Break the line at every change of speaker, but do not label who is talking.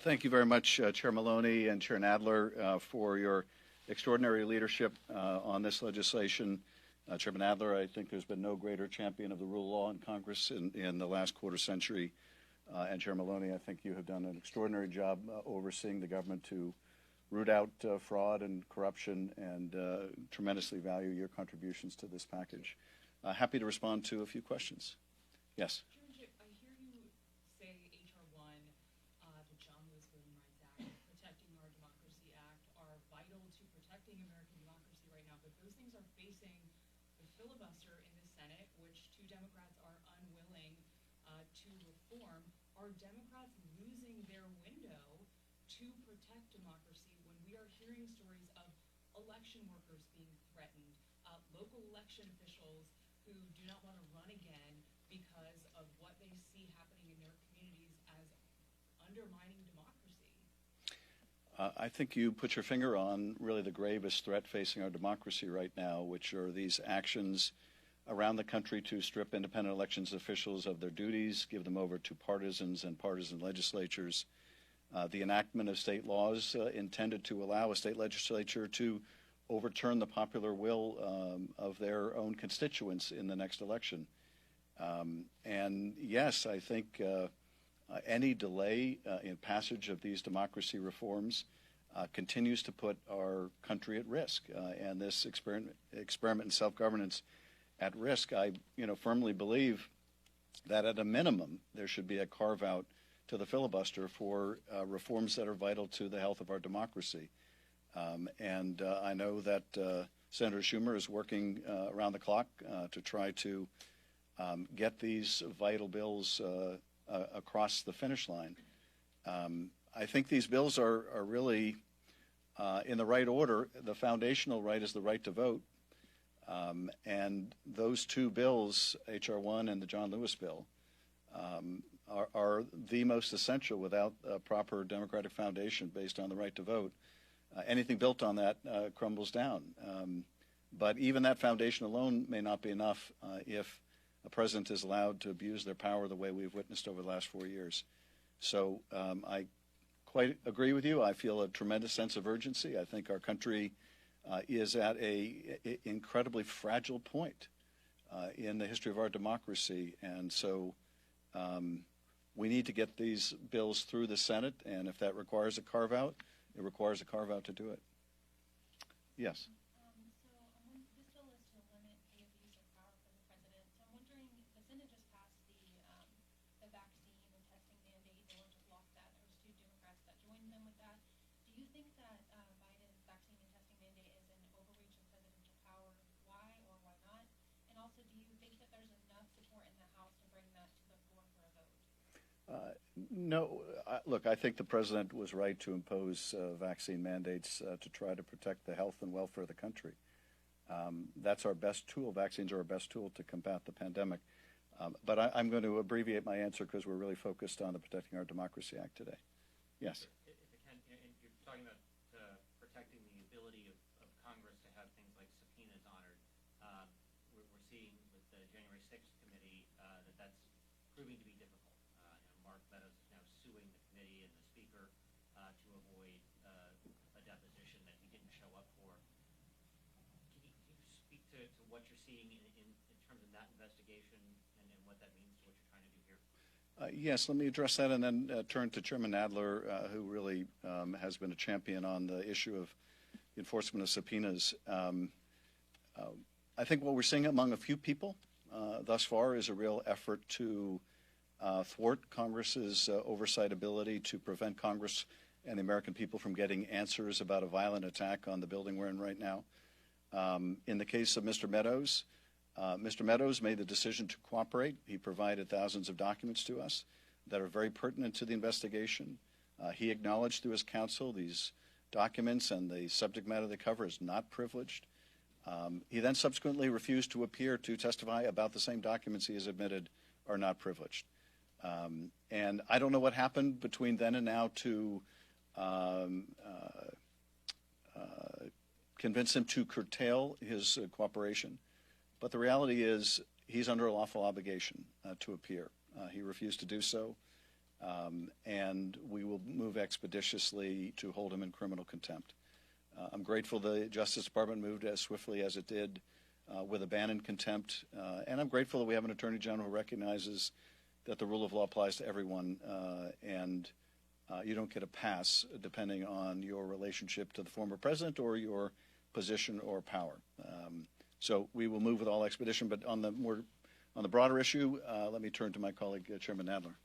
Thank you very much, Chair Maloney and Chair Nadler, for your extraordinary leadership on this legislation. Chairman Adler, I think there's been no greater champion of the rule of law in Congress in the last quarter century. And Chair Maloney, I think you have done an extraordinary job overseeing the government to root out fraud and corruption, and tremendously value your contributions to this package. Happy to respond to a few questions. Yes.
George, I hear you say H.R. 1, the John Lewis Voting Rights Act, Protecting Our Democracy Act are vital to protecting American democracy right now, but those things are facing the filibuster in the Senate, which two Democrats are unwilling to reform. Are Democrats losing their window to protect democracy when we are hearing stories of election workers being threatened, local election officials who do not want to run again because of what they see happening in their communities as undermining democracy?
I think you put your finger on really the gravest threat facing our democracy right now, which are these actions around the country to strip independent elections officials of their duties, give them over to partisans and partisan legislatures. The enactment of state laws intended to allow a state legislature to overturn the popular will of their own constituents in the next election. And yes, I think any delay in passage of these democracy reforms continues to put our country at risk, and this experiment in self-governance at risk. I firmly believe that at a minimum there should be a carve-out to the filibuster for reforms that are vital to the health of our democracy. And I know that Senator Schumer is working around the clock to try to get these vital bills across the finish line. I think these bills are really in the right order. The foundational right is the right to vote. And those two bills, H.R. 1 and the John Lewis bill, are the most essential. Without a proper democratic foundation based on the right to vote, anything built on that crumbles down. But even that foundation alone may not be enough if a president is allowed to abuse their power the way we've witnessed over the last 4 years. So I quite agree with you. I feel a tremendous sense of urgency. I think our country is at a incredibly fragile point in the history of our democracy. And so we need to get these bills through the Senate, and if that requires a carve-out, it requires a carve-out to do it. Yes.
This bill is to limit the abuse of power from the president. So I'm wondering, the Senate just passed the vaccine and testing mandate. They wanted to block that. There was two Democrats that joined them with that. Do you think that Biden's vaccine and testing mandate is an overreach of presidential power? Why or why not? And also, do you think that there's enough support in the House to bring that to the floor for a vote?
No. Look, I think the president was right to impose vaccine mandates to try to protect the health and welfare of the country. That's our best tool. Vaccines are our best tool to combat the pandemic. But I'm going to abbreviate my answer because we're really focused on the Protecting Our Democracy Act today. Yes.
If it can, and you're talking about protecting the ability of Congress to have things like subpoenas honored. We're seeing with the January 6th committee that's proving to be difficult. Mark Meadows is now suing the committee and the speaker to avoid a deposition that he didn't show up for. Can you speak to what you're seeing in terms of that investigation and what that means to what you're trying to do here?
Yes, let me address that and then turn to Chairman Nadler, who really has been a champion on the issue of enforcement of subpoenas. I think what we're seeing among a few people thus far is a real effort to thwart Congress's oversight ability to prevent Congress and the American people from getting answers about a violent attack on the building we're in right now. In the case of Mr. Meadows made the decision to cooperate. He provided thousands of documents to us that are very pertinent to the investigation. He acknowledged through his counsel these documents and the subject matter they cover is not privileged. He then subsequently refused to appear to testify about the same documents he has admitted are not privileged. And I don't know what happened between then and now to convince him to curtail his cooperation. But the reality is he's under a lawful obligation to appear. He refused to do so. and we will move expeditiously to hold him in criminal contempt. I'm grateful the Justice Department moved as swiftly as it did with a ban in contempt, and I'm grateful that we have an Attorney General who recognizes that the rule of law applies to everyone, and you don't get a pass depending on your relationship to the former president or your position or power. So we will move with all expedition, but on the broader issue, let me turn to my colleague, Chairman Nadler.